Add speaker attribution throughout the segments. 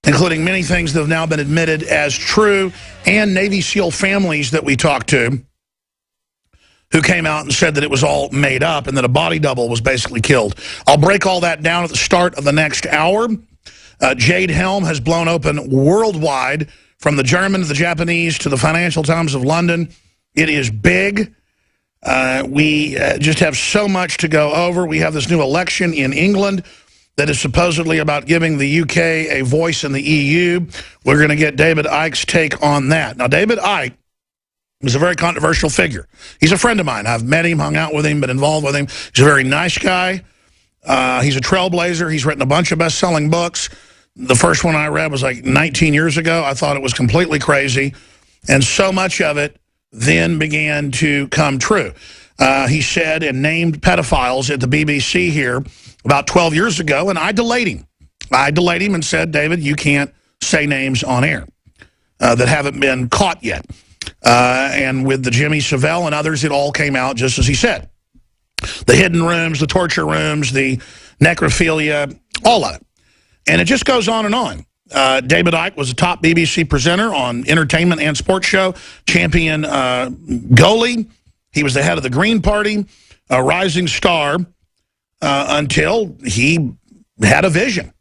Speaker 1: including many things that have now been admitted as true, and Navy SEAL families that we talked to who came out and said that it was all made up and that a body double was basically killed. I'll break all that down at the start of the next hour. Jade Helm has blown open worldwide, from the German to the Japanese to the Financial Times of London. It is big. We just have so much to go over. We have this new election in England that is supposedly about giving the UK a voice in the EU. We're going to get David Icke's take on that. Now, David Icke is a very controversial figure. He's a friend of mine. I've met him, hung out with him, been involved with him. He's a very nice guy. He's a trailblazer. He's written a bunch of best-selling books. The first one I read was like 19 years ago. I thought it was completely crazy. And so much of it then began to come true. He said and named pedophiles at the BBC here about 12 years ago, and I delayed him. I delayed him and said, David, you can't say names on air that haven't been caught yet. And with the Jimmy Savile and others, it all came out just as he said. The hidden rooms, the torture rooms, the necrophilia, all of it. And it just goes on and on. David Icke was a top BBC presenter on entertainment and sports show, champion goalie. He was the head of the Green Party, a rising star, until he had a vision.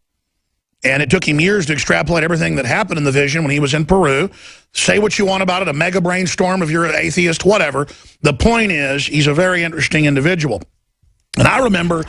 Speaker 1: And it took him years to extrapolate everything that happened in the vision when he was in Peru. Say what you want about it, a mega brainstorm if you're an atheist, whatever. The point is, he's a very interesting individual. And I remember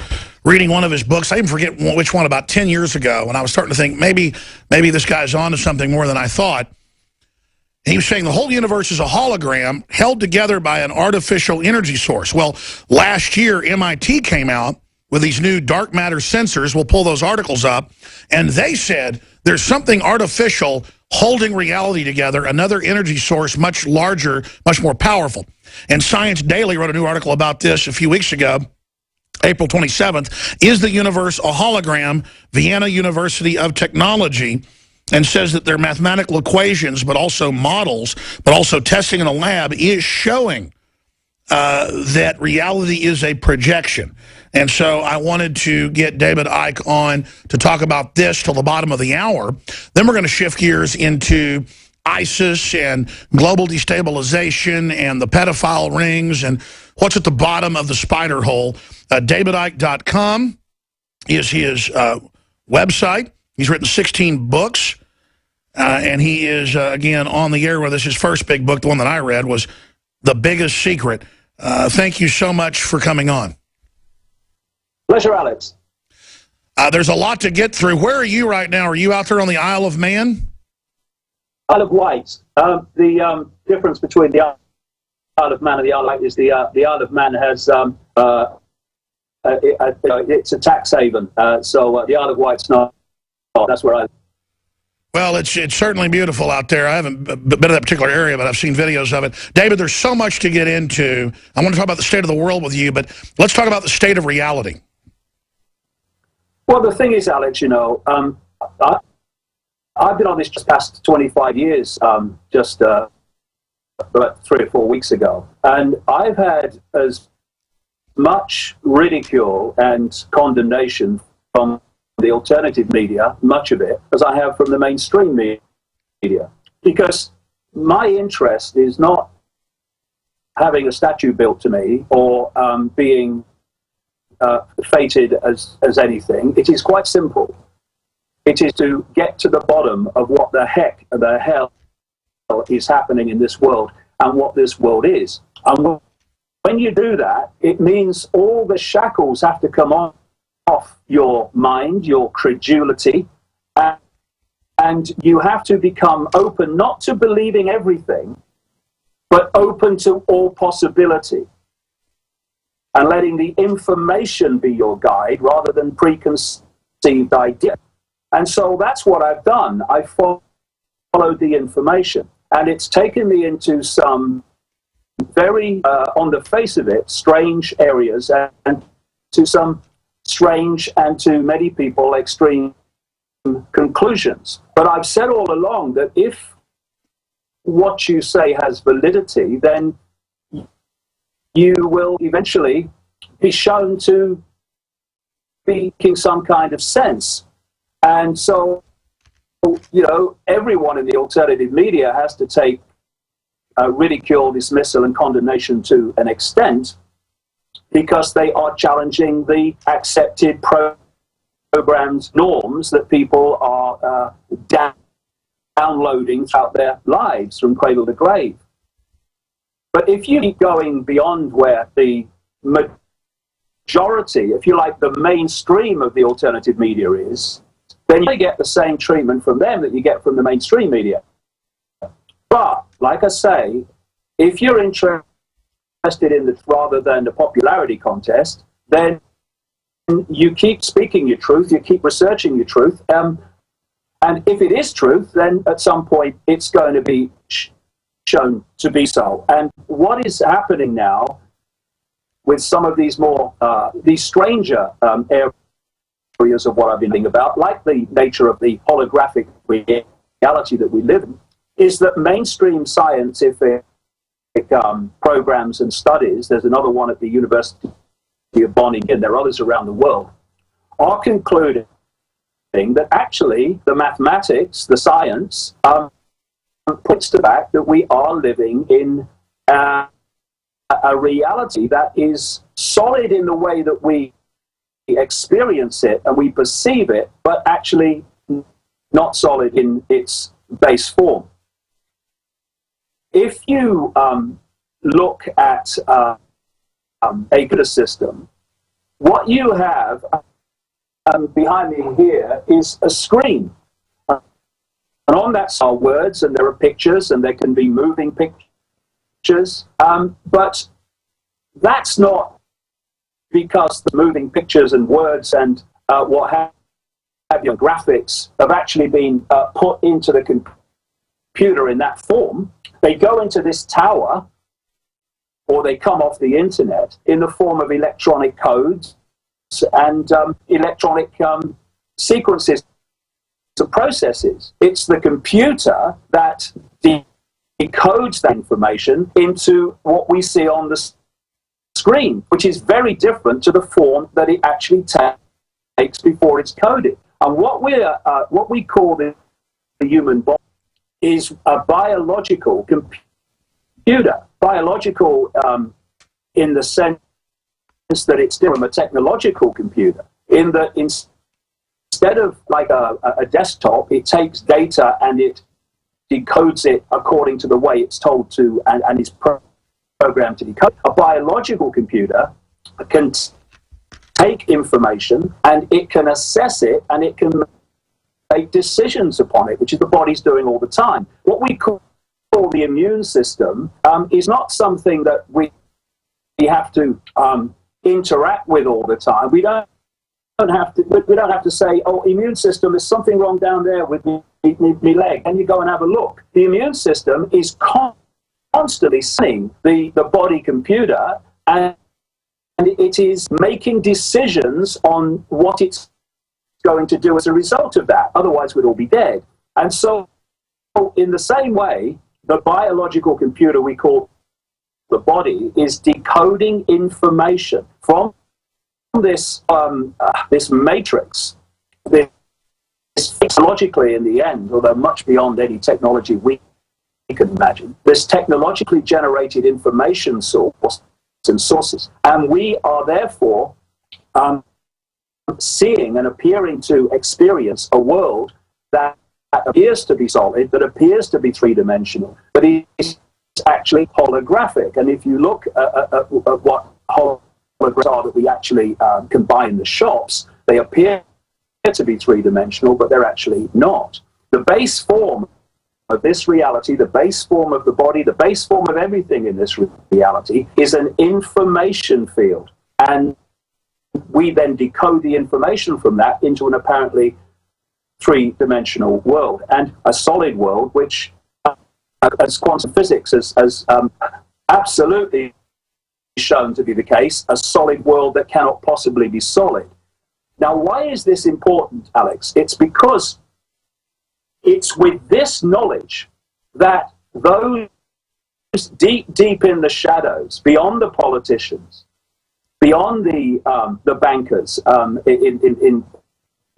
Speaker 1: reading one of his books, I even forget which one, about 10 years ago, and I was starting to think, maybe this guy's on to something more than I thought. And he was saying the whole universe is a hologram held together by an artificial energy source. Well, last year, MIT came out with these new dark matter sensors. We'll pull those articles up. And they said there's something artificial holding reality together, another energy source much larger, much more powerful. And Science Daily wrote a new article about this a few weeks ago. April 27th, is the universe a hologram? Vienna University of Technology, and says that their mathematical equations, but also models, but also testing in a lab is showing that reality is a projection. And so I wanted to get David Icke on to talk about this till the bottom of the hour. Then we're going to shift gears into ISIS and global destabilization and the pedophile rings and what's at the bottom of the spider hole. DavidIcke.com is his website. He's written 16 books, and he is, again, on the air with us. His first big book, the one that I read, was The Biggest Secret. Thank you so much for coming on.
Speaker 2: Pleasure, Alex.
Speaker 1: There's a lot to get through. Where are you right now? Are you out there on the Isle of Man?
Speaker 2: Isle of Wight. The difference between the Isle of Man and the Isle of Wight is the Isle of Man has it's a tax haven, so the Isle of Wight's not. That's where I live.
Speaker 1: Well, it's certainly beautiful out there. I haven't been to that particular area, but I've seen videos of it. David, there's so much to get into. I want to talk about the state of the world with you, but let's talk about the state of reality.
Speaker 2: Well, the thing is, Alex, you know, I've been on this just past 25 years, just about 3 or 4 weeks ago, and I've had as much ridicule and condemnation from the alternative media, much of it, as I have from the mainstream media. Because my interest is not having a statue built to me or being fated as anything. It is quite simple. It is to get to the bottom of what the heck, the hell is happening in this world and what this world is. And when you do that, it means all the shackles have to come off your mind, your credulity, and you have to become open, not to believing everything, but open to all possibility, and letting the information be your guide rather than preconceived idea. And so that's what I've done. I followed the information, and it's taken me into some very, on the face of it, strange areas, and to some strange and to many people extreme conclusions. But I've said all along that if what you say has validity, then you will eventually be shown to be making some kind of sense. And so you know, everyone in the alternative media has to take ridicule, dismissal, and condemnation to an extent, because they are challenging the accepted programmed norms that people are downloading throughout their lives from cradle to grave. But if you keep going beyond where the majority, if you like, the mainstream of the alternative media is, then you get the same treatment from them that you get from the mainstream media. But, like I say, if you're interested in this rather than the popularity contest, then you keep speaking your truth, you keep researching your truth, and if it is truth, then at some point it's going to be shown to be so. And what is happening now with some of these more, these stranger areas of what I've been thinking about, like the nature of the holographic reality that we live in, is that mainstream scientific programs and studies, there's another one at the University of Bonn, and there are others around the world, are concluding that actually the mathematics, the science, puts to the fact that we are living in a reality that is solid in the way that we experience it and we perceive it, but actually not solid in its base form. If you look at a computer system, what you have behind me here is a screen. And on that are words, and there are pictures, and there can be moving pictures. But that's not because the moving pictures and words and what have you, graphics, have actually been put into the computer in that form. They go into this tower, or they come off the internet in the form of electronic codes and electronic sequences of processes. It's the computer that decodes that information into what we see on the screen, which is very different to the form that it actually takes before it's coded. And what we call the human body is a biological computer. Biological in the sense that it's still a technological computer, in that instead of like a desktop, it takes data and it decodes it according to the way it's told to and is programmed to decode. A biological computer can take information and it can assess it and it can make decisions upon it, which is the body's doing all the time. What we call the immune system is not something that we have to interact with all the time. We don't have to say, oh, immune system, there's something wrong down there with me leg, and you go and have a look. The immune system is constantly seeing the body computer, and it is making decisions on what it's going to do as a result of that. Otherwise, we'd all be dead. And so, in the same way, the biological computer we call the body is decoding information from this this matrix, this technologically in the end, although much beyond any technology we can imagine, this technologically generated information source and sources. And we are therefore seeing and appearing to experience a world that appears to be solid, that appears to be three-dimensional, but is actually holographic. And if you look at what holograms are that we actually can buy in the shops, they appear to be three-dimensional, but they're actually not. The base form of this reality, the base form of the body, the base form of everything in this reality is an information field. And we then decode the information from that into an apparently three-dimensional world, and a solid world, which, as quantum physics has absolutely shown to be the case, a solid world that cannot possibly be solid. Now, why is this important, Alex? It's because it's with this knowledge that those deep, deep in the shadows, beyond the politicians, beyond the bankers, in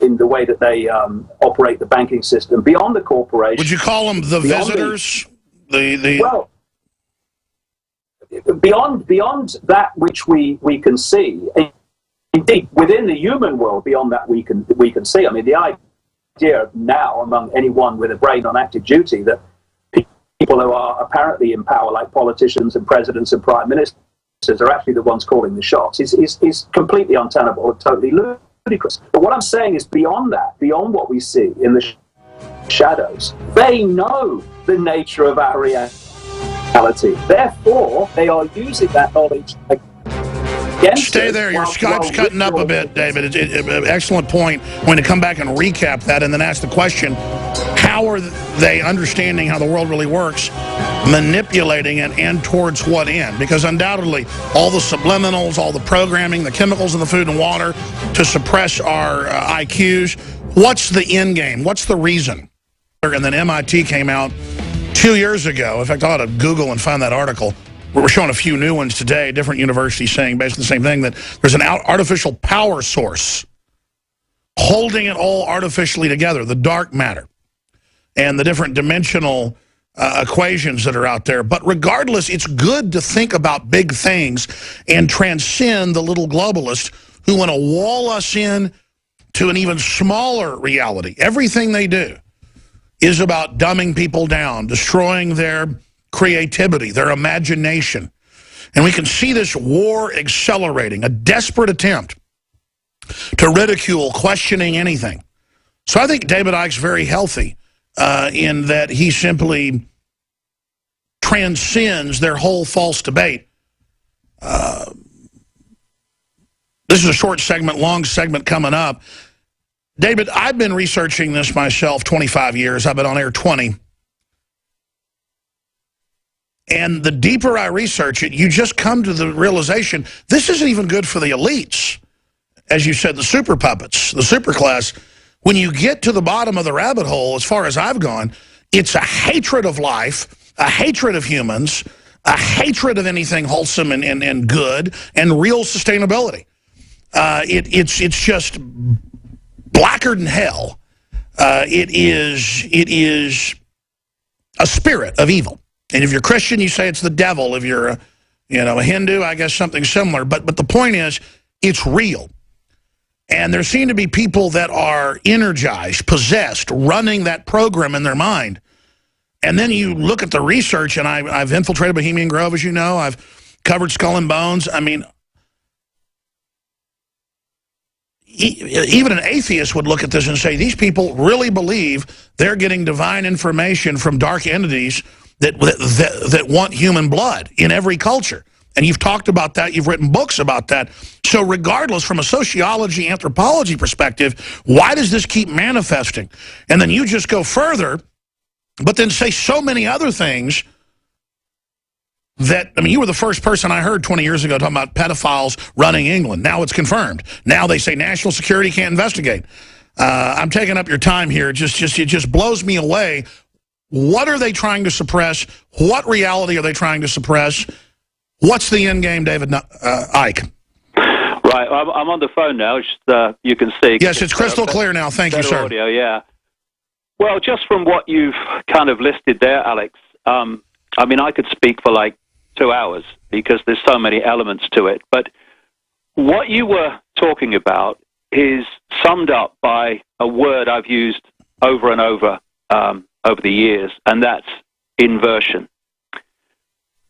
Speaker 2: in the way that they operate the banking system, beyond the corporation.
Speaker 1: Would you call them the visitors?
Speaker 2: Well, beyond that which we can see, indeed within the human world, beyond that we can see. I mean, the idea now among anyone with a brain on active duty that people who are apparently in power, like politicians and presidents and prime ministers, are actually the ones calling the shots is completely untenable and totally ludicrous. But what I'm saying is, beyond that, beyond what we see in the shadows, they know the nature of our reality. Therefore, they are using that knowledge against us.
Speaker 1: Stay there. Your Skype's cutting up a bit, David. Excellent point. I'm going to come back and recap that and then ask the question, how are they understanding how the world really works, manipulating it, and towards what end? Because undoubtedly, all the subliminals, all the programming, the chemicals in the food and water to suppress our IQs, what's the end game? What's the reason? And then MIT came out 2 years ago. In fact, I ought to Google and find that article. We're showing a few new ones today, different universities saying basically the same thing, that there's an artificial power source holding it all artificially together, the dark matter, and the different dimensional equations that are out there. But regardless, it's good to think about big things and transcend the little globalists who want to wall us in to an even smaller reality. Everything they do is about dumbing people down, destroying their creativity, their imagination. And we can see this war accelerating, a desperate attempt to ridicule, questioning anything. So I think David Icke's very healthy in that he simply transcends their whole false debate. This is a short segment, long segment coming up. David, I've been researching this myself 25 years. I've been on air 20. And the deeper I research it, you just come to the realization, this isn't even good for the elites. As you said, the super puppets, the super class. When you get to the bottom of the rabbit hole, as far as I've gone, it's a hatred of life, a hatred of humans, a hatred of anything wholesome and good, and real sustainability. It's just blacker than hell. It is a spirit of evil. And if you're Christian, you say it's the devil. If you're a Hindu, I guess something similar. But the point is, it's real. And there seem to be people that are energized, possessed, running that program in their mind. And then you look at the research, and I've infiltrated Bohemian Grove, as you know. I've covered Skull and Bones. I mean, even an atheist would look at this and say, these people really believe they're getting divine information from dark entities that want human blood in every culture. And you've talked about that. You've written books about that. So regardless, from a sociology, anthropology perspective, why does this keep manifesting? And then you just go further, but then say so many other things that, I mean, you were the first person I heard 20 years ago talking about pedophiles running England. Now it's confirmed. Now they say national security can't investigate. I'm taking up your time here. It just blows me away. What are they trying to suppress? What reality are they trying to suppress? What's the end game, David Icke?
Speaker 3: Right, I'm on the phone now. You can see.
Speaker 1: Yes, it's crystal clear now. Thank you, sir.
Speaker 3: Audio, yeah. Well, just from what you've kind of listed there, Alex, I mean, I could speak for like 2 hours because there's so many elements to it. But what you were talking about is summed up by a word I've used over and over the years, and that's inversion.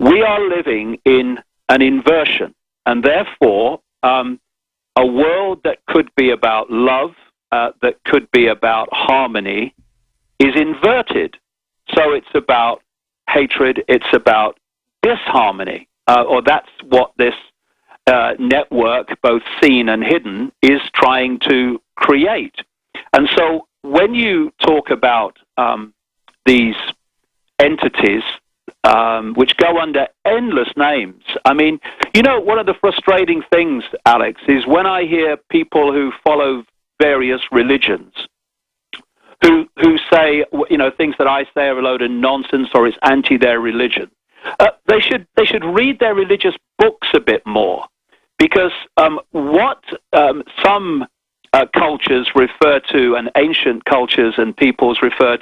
Speaker 3: We are living in an inversion, and therefore a world that could be about love, that could be about harmony, is inverted. So it's about hatred, it's about disharmony, or that's what this network, both seen and hidden, is trying to create. And so when you talk about these entities, which go under endless names. I mean, you know, one of the frustrating things, Alex, is when I hear people who follow various religions who say, you know, things that I say are a load of nonsense or it's anti their religion. They should read their religious books a bit more, because what some cultures refer to, and ancient cultures and peoples refer